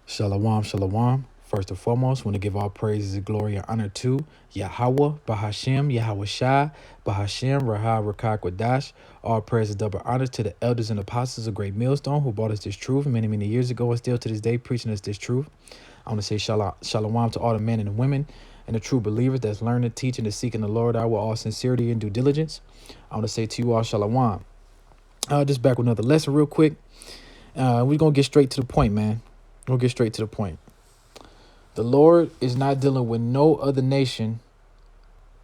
Shalom, shalom. First and foremost, want to give all praises and glory and honor to Yahawah, Bahashem, YAHAWASHI, Bahashem, Rahah, Rakak, Wadash. All praise and double honor to the elders and apostles of Great Millstone who brought us this truth many, many years ago and still to this day preaching us this truth. I want to say shalom to all the men and the women and the true believers that's learning, teaching, and seeking the Lord out with all sincerity and due diligence. I want to say to you all shalom. Just back with another lesson real quick. We're going to get straight to the point, man. We'll get straight to the point. The Lord is not dealing with no other nation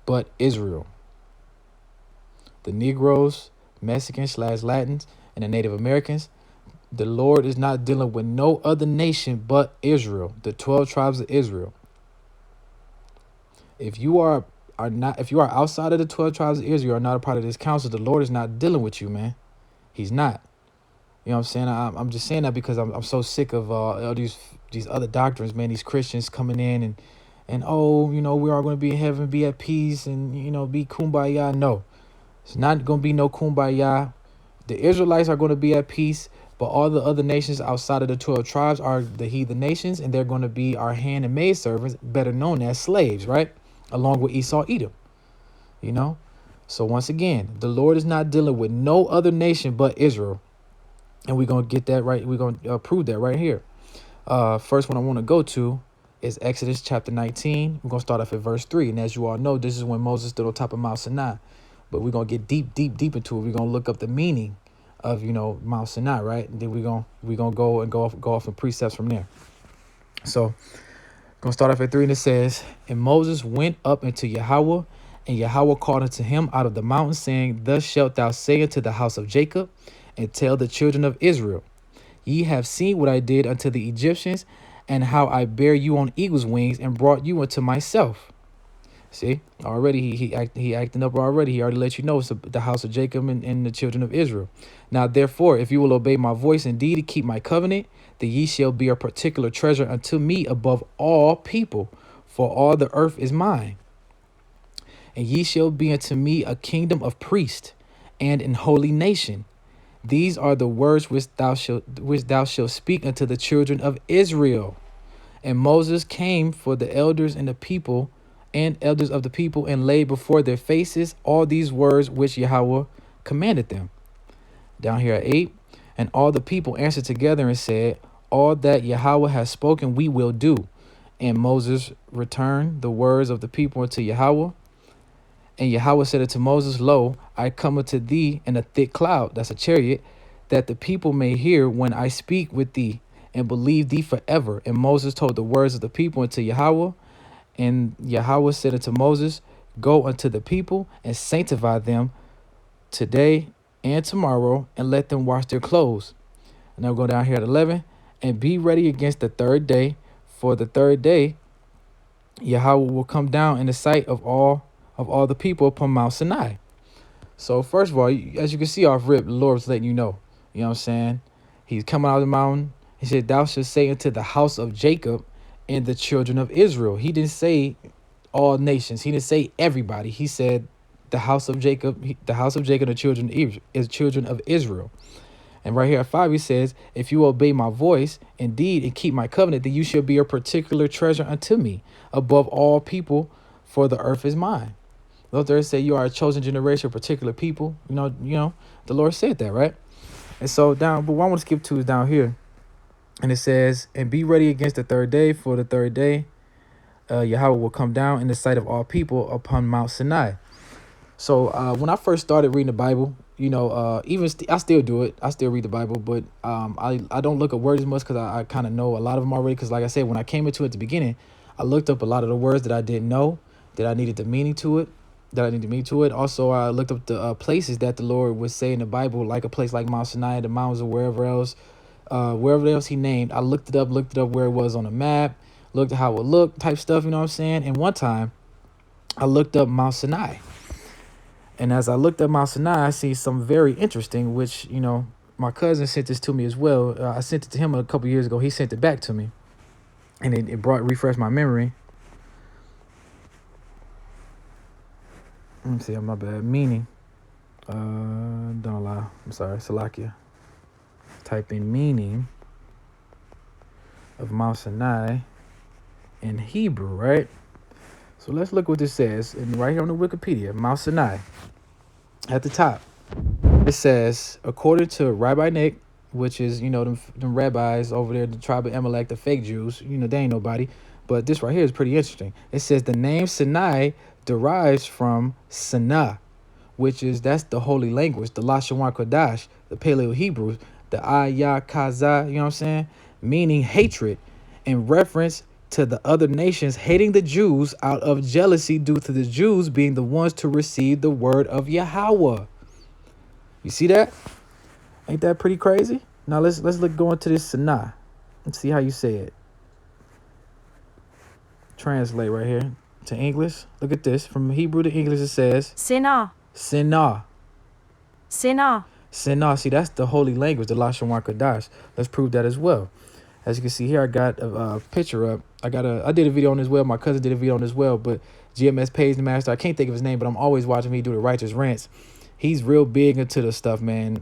but Israel. The Negroes, Mexicans / Latins, and the Native Americans. The Lord is not dealing with no other nation but Israel, the 12 tribes of Israel. If you are outside of the 12 tribes of Israel, are not a part of this council, the Lord is not dealing with you, man. He's not. You know what I'm saying? I'm just saying that because I'm so sick of all these other doctrines, man. These Christians coming in and oh, we are going to be in heaven, be at peace, and be kumbaya. No, it's not going to be no kumbaya. The Israelites are going to be at peace, but all the other nations outside of the 12 tribes are the heathen nations, and they're going to be our hand and maid servants, better known as slaves, right? Along with Esau, Edom. So once again, the Lord is not dealing with no other nation but Israel. And we're going to get that right. We're going to prove that right here. First one I want to go to is Exodus chapter 19. We're going to start off at verse 3. And as you all know, this is when Moses stood on top of Mount Sinai. But we're going to get deep into it. We're going to look up the meaning of, Mount Sinai, right? And then we're going to go off in precepts from there. So going to start off at 3, and it says, and Moses went up into Yahawah, and Yahawah called unto him out of the mountain, saying, thus shalt thou say unto the house of Jacob, and tell the children of Israel, ye have seen what I did unto the Egyptians, and how I bare you on eagle's wings, and brought you unto myself. See, already he acting up already. He already let you know it's the house of Jacob and the children of Israel. Now, therefore, if you will obey my voice indeed and keep my covenant, then ye shall be a particular treasure unto me above all people, for all the earth is mine. And ye shall be unto me a kingdom of priests and an holy nation. These are the words which thou shalt speak unto the children of Israel. And Moses came for the elders and the people and elders of the people, and laid before their faces all these words which Yahawah commanded them. Down here at 8, and all the people answered together and said, all that Yahawah has spoken we will do. And Moses returned the words of the people unto Yahawah. And Yahawah said unto Moses, lo, I come unto thee in a thick cloud, that's a chariot, that the people may hear when I speak with thee, and believe thee forever. And Moses told the words of the people unto Yahawah. And Yahawah said unto Moses, go unto the people, and sanctify them today and tomorrow, and let them wash their clothes. And I'll go down here at 11, and be ready against the third day, for the third day Yahawah will come down in the sight of all the people upon Mount Sinai. So first of all, as you can see off rip, the Lord's letting you know. You know what I'm saying? He's coming out of the mountain. He said, thou shalt say unto the house of Jacob and the children of Israel. He didn't say all nations. He didn't say everybody. He said the house of Jacob, the children of Israel. And right here at 5, he says, if you obey my voice indeed and keep my covenant, then you shall be a particular treasure unto me above all people, for the earth is mine. The Lord say you are a chosen generation, a particular people. The Lord said that, right? And so but what I want to skip to is down here. And it says, and be ready against the third day, for the third day Yahawah will come down in the sight of all people upon Mount Sinai. So when I first started reading the Bible, I still do it. I still read the Bible, but I don't look at words as much because I kind of know a lot of them already. Because like I said, when I came into it at the beginning, I looked up a lot of the words that I didn't know, that I needed the meaning to it. Also, I looked up the places that the Lord would say in the Bible, like a place like Mount Sinai, the mountains, or wherever else he named. I looked it up where it was on a map, looked at how it looked, type stuff, you know what I'm saying? And one time, I looked up Mount Sinai. And as I looked up Mount Sinai, I see something very interesting, which, my cousin sent this to me as well. I sent it to him a couple years ago. He sent it back to me. And it refreshed my memory. Let me see, my bad. Meaning. Don't allow. I'm sorry, Salakia. Type in meaning of Mount Sinai in Hebrew, right? So let's look what this says. And right here on the Wikipedia, Mount Sinai. At the top, it says, according to Rabbi Nick, which is, them rabbis over there, the tribe of Amalek, the fake Jews, they ain't nobody. But this right here is pretty interesting. It says the name Sinai derives from Sinah, that's the holy language, the Lashon Kodash, the Paleo Hebrew, the Ayakaza, you know what I'm saying? Meaning hatred, in reference to the other nations hating the Jews out of jealousy due to the Jews being the ones to receive the word of Yahawah. You see that? Ain't that pretty crazy? Now let's go into this Sinai and see how you say it. Translate right here to English. Look at this. From Hebrew to English, it says Sinah. Sinah. Sinah. Sinah. See, that's the holy language, the Lashon Kodash. Let's prove that as well. As you can see here, I got a picture up. I did a video on this well. My cousin did a video on this well, but GMS Page the Master, I can't think of his name, but I'm always watching me do the righteous rants. He's real big into the stuff, man.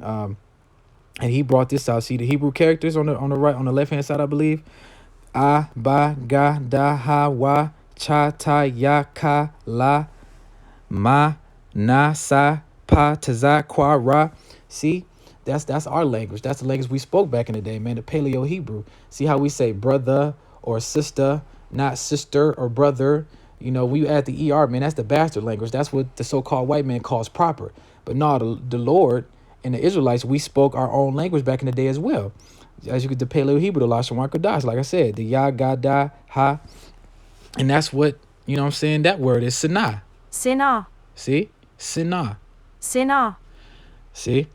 And he brought this out. See the Hebrew characters on the right, on the left hand side, I believe. A, ba, ga, da, ha, wa, cha, ta, ya, ka, la, ma, na, sa, pa, ta, za, kwa, ra. See, that's our language. That's the language we spoke back in the day, man. The Paleo Hebrew. See how we say brother or sister, not sister or brother. When you add the ER, man, that's the bastard language. That's what the so-called white man calls proper. But no, the Lord and the Israelites, we spoke our own language back in the day as well. As you get the Paleo Hebrew, the Lashon Kodash, like I said, the Ya, Ga, Da, Ha. And that's what, that word is Sinah. Sinah. See? Sinah. Sinah. See?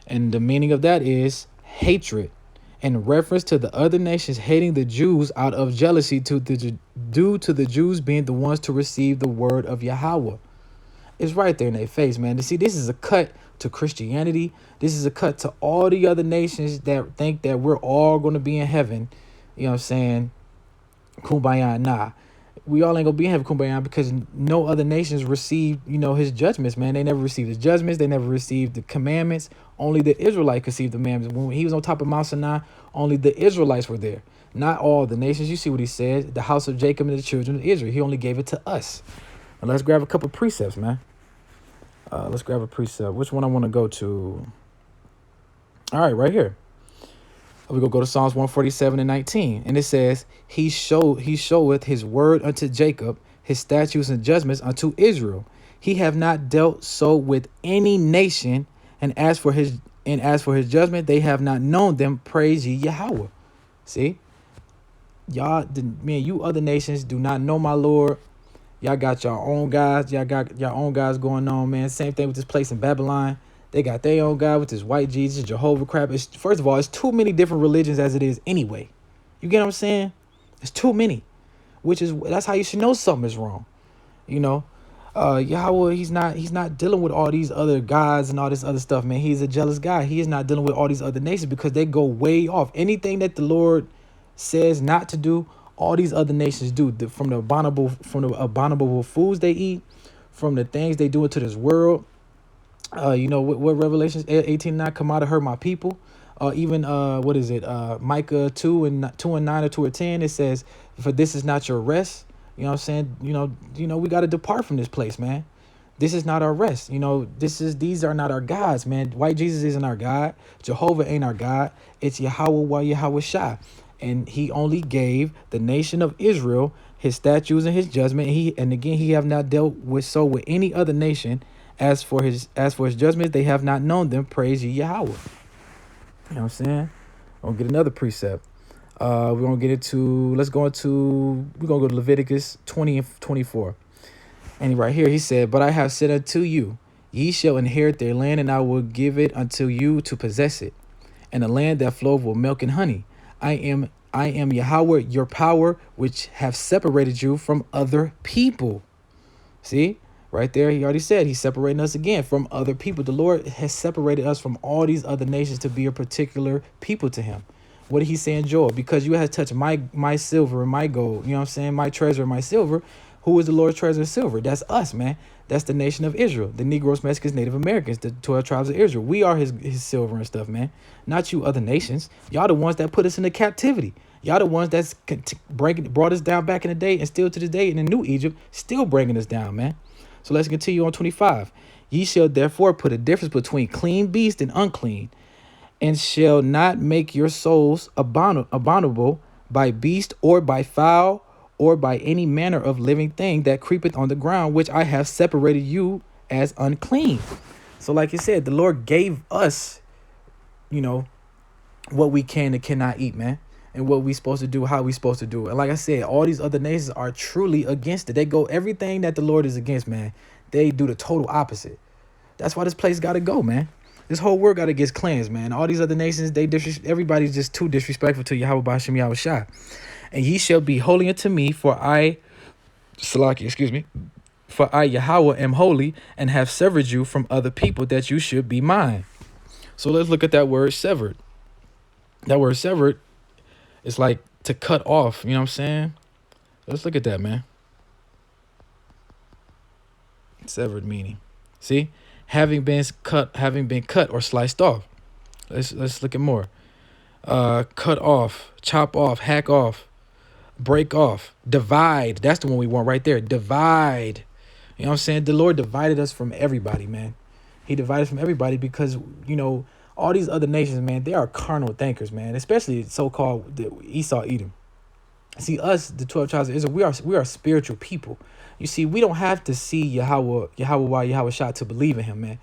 And the meaning of that is hatred, in reference to the other nations hating the Jews out of jealousy due to the Jews being the ones to receive the word of Yahawah. It's right there in their face, man. To see, this is a cut to Christianity. This is a cut to all the other nations that think that we're all going to be in heaven. You know what I'm saying? Kumbaya, nah. We all ain't gonna be in heaven, kumbaya, because no other nations received, his judgments, man. They never received his judgments. They never received the commandments. Only the Israelites received the commandments. When he was on top of Mount Sinai, only the Israelites were there. Not all the nations. You see what he said? The house of Jacob and the children of Israel. He only gave it to us. Now let's grab a couple precepts, man. Let's grab a precept. Which one I want to go to? All right, right here. We're going to go to Psalms 147 and 19. And it says, He showeth his word unto Jacob, his statutes and judgments unto Israel. He have not dealt so with any nation, and as for his judgment, they have not known them. Praise ye Yahawah. See? Y'all, man, you other nations do not know my Lord. Y'all got your own guys. Y'all got your own guys going on, man. Same thing with this place in Babylon. They got their own God with this white Jesus, Jehovah crap. First of all, it's too many different religions as it is anyway. You get what I'm saying? It's too many, that's how you should know something is wrong. Yahweh, he's not dealing with all these other gods and all this other stuff, man. He's a jealous guy. He is not dealing with all these other nations because they go way off. Anything that the Lord says not to do, all these other nations do. From the abominable foods they eat, from the things they do into this world. What Revelations 18:9, come out of her, my people. Even what is it? Micah 2 and 9 or 2 or 10. It says, for this is not your rest. You know what I'm saying? We got to depart from this place, man. This is not our rest. These are not our gods, man. White Jesus isn't our God. Jehovah ain't our God. It's YAHAWAH, YAHAWASHI. And he only gave the nation of Israel his statutes and his judgment. He have not dealt with any other nation. As for his judgments, they have not known them. Praise ye Yahweh. You know what I'm saying? We'll get another precept. We're gonna go to Leviticus 20 and 24. And right here he said, but I have said unto you, ye shall inherit their land, and I will give it unto you to possess it, and a land that floweth with milk and honey. I am Yahweh, your power, which have separated you from other people. See? Right there, he already said he's separating us again from other people. The Lord has separated us from all these other nations to be a particular people to him. What did he say in Joel? Because you have touched my silver and my gold, you know what I'm saying? My treasure and my silver. Who is the Lord's treasure and silver? That's us, man. That's the nation of Israel, the Negroes, Mexicans, Native Americans, the 12 tribes of Israel. We are his silver and stuff, man. Not you other nations. Y'all the ones that put us into captivity. Y'all the ones that's brought us down back in the day, and still to this day in the new Egypt, still bringing us down, man. So let's continue on 25. Ye shall therefore put a difference between clean beast and unclean, and shall not make your souls abominable by beast or by fowl or by any manner of living thing that creepeth on the ground, which I have separated you as unclean. So like you said, the Lord gave us, you know, what we can and cannot eat, man, and what we supposed to do, how we supposed to do it. And like I said, all these other nations are truly against it. They go everything that the Lord is against, man. They do the total opposite. That's why this place got to go, man. This whole world got to get cleansed, man. All these other nations, everybody's just too disrespectful to YAHAWASHI. And ye shall be holy unto me, for I, Salaki, excuse me, for I, Yahawah, am holy, and have severed you from other people, that you should be mine. So let's look at that word severed. That word severed is like to cut off, you know what I'm saying? Let's look at that, man. Severed meaning. See? Having been cut or sliced off. Let's look at more. Cut off, chop off, hack off, break off, divide. That's the one we want right there. Divide. You know what I'm saying? The Lord divided us from everybody, man. He divided us from everybody because, you know, all these other nations, man, they are carnal thinkers, man. Especially so-called Esau, Edom. See, us, the 12 tribes of Israel, we are spiritual people. You see, we don't have to see YAHAWAH to believe in him, man.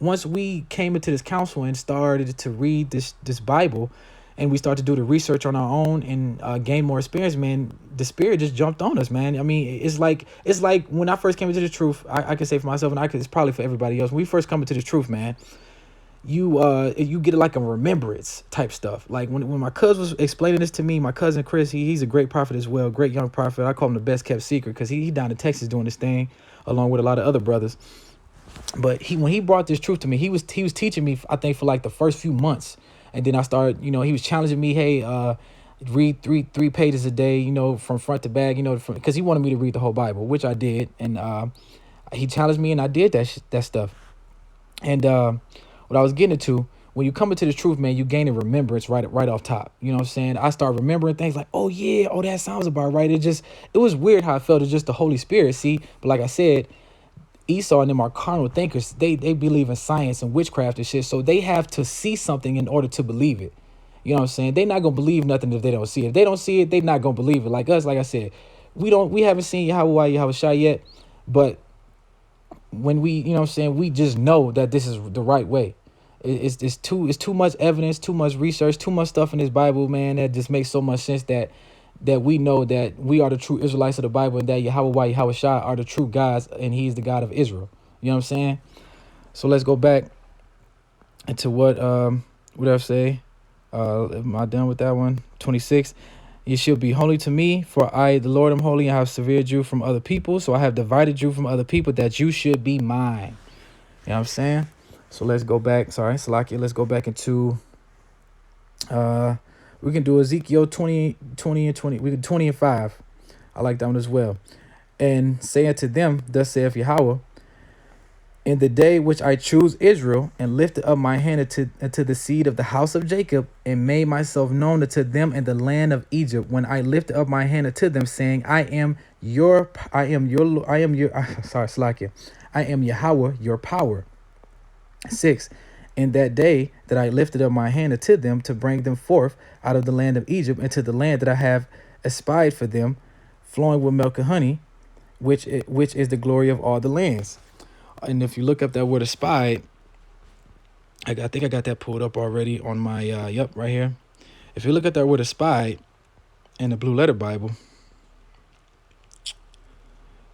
Once we came into this council and started to read this Bible, and we started to do the research on our own and gain more experience, man, the spirit just jumped on us, man. I mean, it's like when I first came into the truth, I can say for myself, and it's probably for everybody else. When we first come into the truth, man, you get like a remembrance type stuff. Like when my cousin was explaining this to me, my cousin Chris, he's a great prophet as well, great young prophet. I call him the best kept secret because he down in Texas doing this thing along with a lot of other brothers. But when he brought this truth to me, he was teaching me, I think, for like the first few months, and then I started, you know, he was challenging me, hey, read three pages a day, you know, from front to back, you know, because he wanted me to read the whole Bible, which I did, and he challenged me, and I did that stuff, and what I was getting into, when you come into the truth, man, you gain a remembrance right off top. You know what I'm saying? I start remembering things like, oh yeah, oh that sounds about right. It was weird how I felt. It's just the Holy Spirit, see? But like I said, Esau and them are carnal thinkers. They believe in science and witchcraft and shit. So they have to see something in order to believe it. You know what I'm saying? They're not gonna believe nothing if they don't see it. If they don't see it, they're not gonna believe it. Like us, like I said, we haven't seen YAHAWAH yet, but when we, you know what I'm saying, we just know that this is the right way. It's too much evidence, too much research, too much stuff in this Bible, man, that just makes so much sense that we know that we are the true Israelites of the Bible, and that YAHAWAH are the true gods, and he's the God of Israel. You know what I'm saying? So let's go back into what did I say? Am I done with that one? 26. You shall be holy to me, for I, the Lord, am holy, and have severed you from other people. So I have divided you from other people, that you should be mine. You know what I'm saying? So let's go back. Sorry, Salakia. Let's go back into, we can do Ezekiel 20 and 20. We can 20 and 5. I like that one as well. And say unto them, thus saith Yahweh, in the day which I choose Israel, and lifted up my hand unto the seed of the house of Jacob, and made myself known unto them in the land of Egypt, when I lifted up my hand unto them, saying, I am Salakia, I am Yahweh, your power. 6. In that day that I lifted up my hand unto them, to bring them forth out of the land of Egypt, into the land that I have espied for them, flowing with milk and honey, which is the glory of all the lands. And if you look up that word espied, I think I got that pulled up already on my right here. If you look at that word espied in the Blue Letter Bible,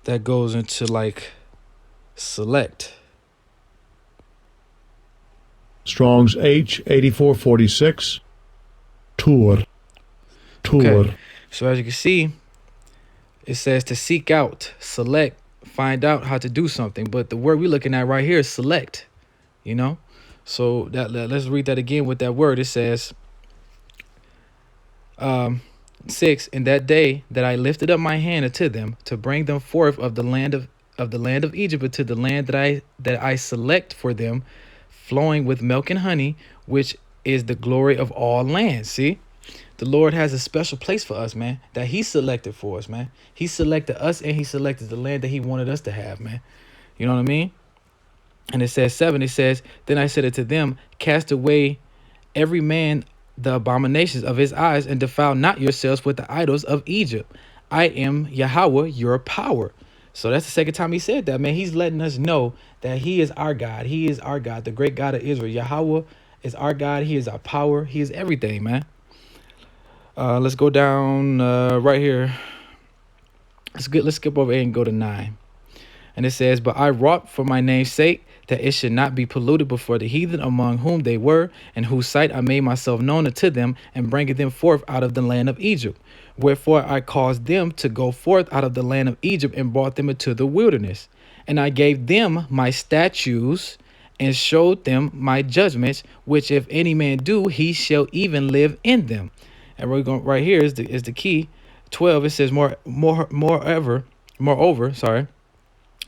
that goes into like select. Strong's H8446. Tour. Okay. So as you can see, it says to seek out, select, find out how to do something. But the word we're looking at right here is select, you know? So let's read that again with that word. It says, 6, in that day that I lifted up my hand unto them, to bring them forth of the land of Egypt, into the land that I select for them, flowing with milk and honey, which is the glory of all lands. See? The Lord has a special place for us, man, that he selected for us, man. He selected us and he selected the land that he wanted us to have, man. You know what I mean? And it says 7, it says, then I said it to them, cast away every man the abominations of his eyes and defile not yourselves with the idols of Egypt. I am Yahawah, your power. So that's the second time he said that, man. He's letting us know that he is our God. He is our God, the great God of Israel. Yahawah is our God. He is our power. He is everything, man. Let's go down right here. Let's skip over 8 and go to 9. And it says, but I wrought for my name's sake that it should not be polluted before the heathen among whom they were, in whose sight I made myself known unto them, and bringing them forth out of the land of Egypt. Wherefore I caused them to go forth out of the land of Egypt, and brought them into the wilderness. And I gave them my statutes, and showed them my judgments, which if any man do, he shall even live in them. And we're going right here is the key. 12, it says moreover,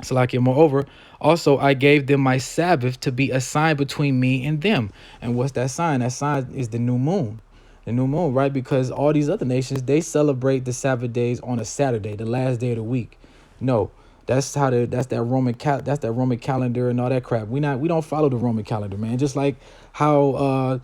Salakia, moreover, also I gave them my Sabbath to be a sign between me and them. And what's that sign? That sign is the new moon. The new moon, right? Because all these other nations, they celebrate the Sabbath days on a Saturday, the last day of the week. No, that's that Roman calendar and all that crap. We don't follow the Roman calendar, man. Just like how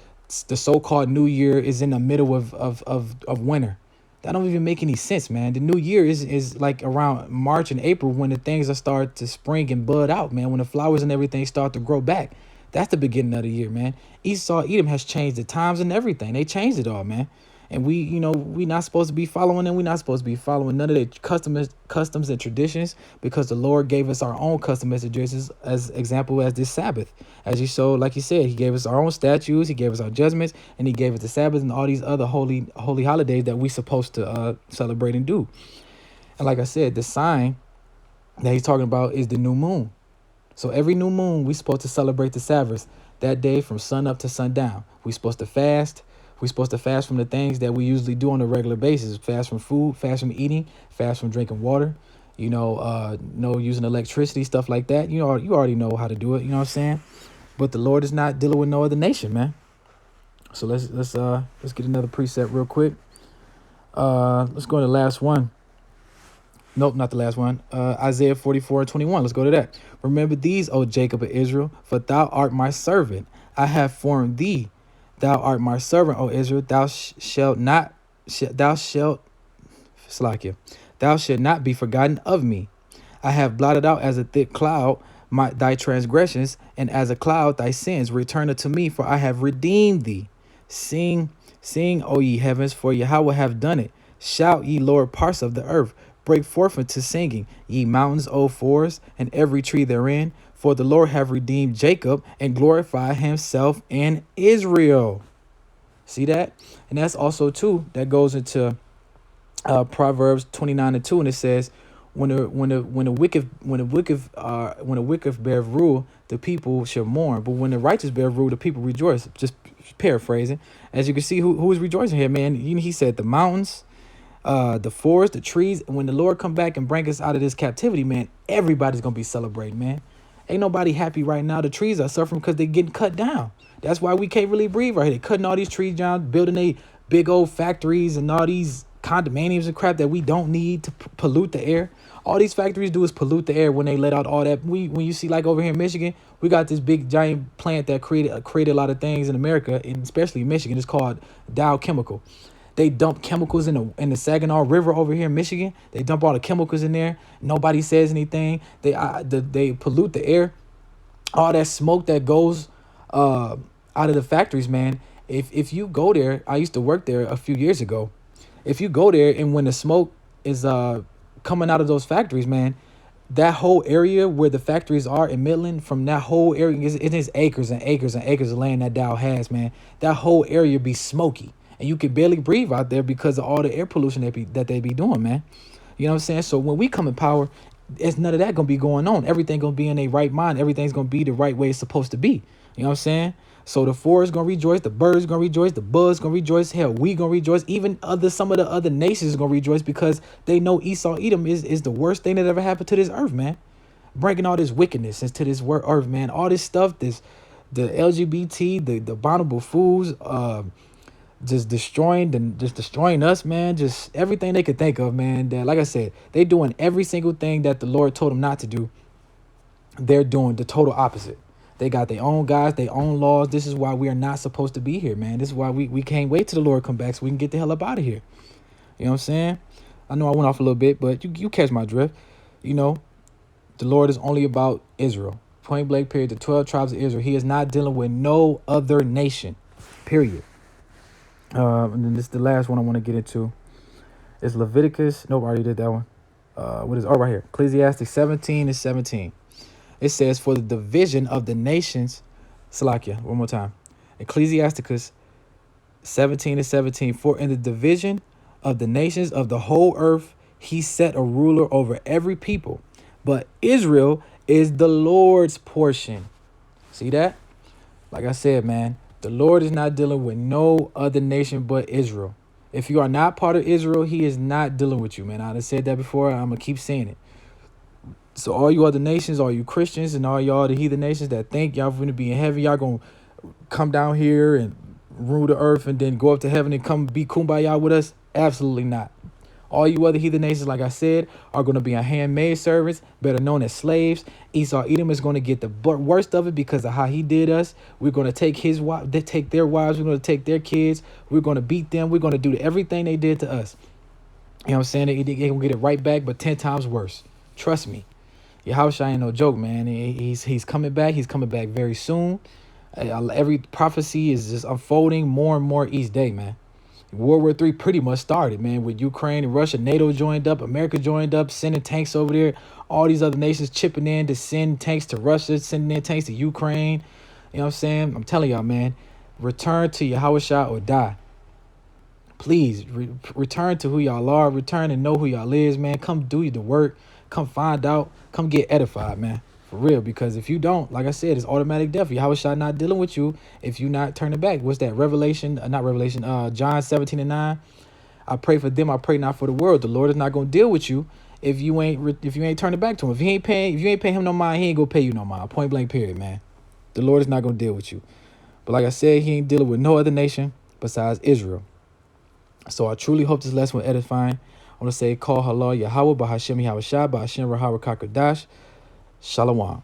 the so-called New Year is in the middle of winter. That don't even make any sense, man. The new year is like around March and April when the things are start to spring and bud out, man. When the flowers and everything start to grow back. That's the beginning of the year, man. Esau, Edom has changed the times and everything. They changed it all, man. And we not supposed to be following them. We're not supposed to be following none of their customs and traditions, because the Lord gave us our own customs and traditions, as example as this Sabbath. As you saw, like you said, he gave us our own statutes, he gave us our judgments, and he gave us the Sabbath and all these other holy holidays that we supposed to celebrate and do. And like I said, the sign that he's talking about is the new moon. So every new moon, we supposed to celebrate the Sabbath that day from sun up to sundown. We supposed to fast. We're supposed to fast from the things that we usually do on a regular basis. Fast from food, fast from eating, fast from drinking water, no using electricity, stuff like that. You already know how to do it, you know what I'm saying? But the Lord is not dealing with no other nation, man. So let's get another precept real quick. Let's go to the last one. Nope, not the last one. Isaiah 44:21. Let's go to that. Remember these, O Jacob of Israel, for thou art my servant. I have formed thee. Thou art my servant, O Israel. Thou shalt not be forgotten of me. I have blotted out as a thick cloud thy transgressions, and as a cloud thy sins. Return unto me, for I have redeemed thee. Sing, O ye heavens, for Yahawah have done it. Shout, ye lower parts of the earth. Break forth into singing, ye mountains, O forests, and every tree therein. For the Lord have redeemed Jacob and glorified himself in Israel. See that? And that's also too, that goes into Proverbs 29:2, and it says, when the wicked bear rule, the people shall mourn, but when the righteous bear rule, the people rejoice. Just paraphrasing. As you can see, who is rejoicing here, man? He said the mountains, the forest, the trees. And when the Lord come back and bring us out of this captivity, man, everybody's gonna be celebrating, man. Ain't nobody happy right now. The trees are suffering because they're getting cut down. That's why we can't really breathe right here. They're cutting all these trees down, building they big old factories and all these condominiums and crap that we don't need to pollute the air. All these factories do is pollute the air when they let out all that. When you see, like over here in Michigan, we got this big giant plant that created a lot of things in America, and especially Michigan. It's called Dow Chemical. They dump chemicals in the Saginaw River over here in Michigan. They dump all the chemicals in there. Nobody says anything. They pollute the air. All that smoke that goes out of the factories, man. If you go there, I used to work there a few years ago. If you go there and when the smoke is coming out of those factories, man, that whole area where the factories are in Midland, from that whole area, it is acres and acres and acres of land that Dow has, man. That whole area be smoky. And you can barely breathe out there because of all the air pollution that they be doing, man. You know what I'm saying? So when we come in power, it's none of that going to be going on. Everything going to be in a right mind. Everything's going to be the right way it's supposed to be. You know what I'm saying? So the forest going to rejoice. The birds going to rejoice. The bugs going to rejoice. Hell, we going to rejoice. Even some of the other nations going to rejoice because they know Esau, Edom is the worst thing that ever happened to this earth, man. Bringing all this wickedness into this earth, man. All this stuff, the LGBT, the abominable fools, just destroying us, man. Just everything they could think of, man. That, like I said, they doing every single thing that the Lord told them not to do. They're doing the total opposite. They got their own guys, their own laws. This is why we are not supposed to be here, man. This is why we can't wait till the Lord come back so we can get the hell up out of here. You know what I'm saying? I know I went off a little bit, but you catch my drift. You know, the Lord is only about Israel. Point blank, period. The 12 tribes of Israel. He is not dealing with no other nation, period. And then this is the last one I want to get into. It's Leviticus. Nope, I already did that one. What is it? Oh, right here. Ecclesiastes 17:17. It says, for the division of the nations, Salakia, one more time. Ecclesiasticus 17:17. For in the division of the nations of the whole earth, he set a ruler over every people. But Israel is the Lord's portion. See that? Like I said, man, the Lord is not dealing with no other nation but Israel. If you are not part of Israel, he is not dealing with you, man. I done said that before. I'm going to keep saying it. So all you other nations, all you Christians and all y'all the heathen nations that think y'all going to be in heaven, y'all going to come down here and rule the earth and then go up to heaven and come be kumbaya with us? Absolutely not. All you other heathen nations, like I said, are going to be handmaid servants, better known as slaves. Esau Edom is going to get the worst of it because of how he did us. We're going to take his wives, take their wives. We're going to take their kids. We're going to beat them. We're going to do everything they did to us. You know what I'm saying? They going to get it right back, but 10 times worse. Trust me. YAHAWASHI ain't no joke, man. He's coming back. He's coming back very soon. Every prophecy is just unfolding more and more each day, man. World War III pretty much started, man, with Ukraine and Russia. NATO joined up. America joined up, sending tanks over there. All these other nations chipping in to send tanks to Russia, sending in tanks to Ukraine. You know what I'm saying? I'm telling y'all, man, return to YAHAWASHI or die. Please, return to who y'all are. Return and know who y'all is, man. Come do the work. Come find out. Come get edified, man. For real, because if you don't, like I said, it's automatic death. YAHAWASHI not dealing with you if you not turning back. What's that? John 17:9. I pray for them. I pray not for the world. The Lord is not gonna deal with you if you ain't turning back to him. If you ain't paying him no mind, he ain't gonna pay you no mind. Point blank, period, man. The Lord is not gonna deal with you. But like I said, he ain't dealing with no other nation besides Israel. So I truly hope this lesson was edifying. I want to say, call halal Yahawah, Bahashem Yahawashai, Bahashem Rahawah Kakadash. Shalom.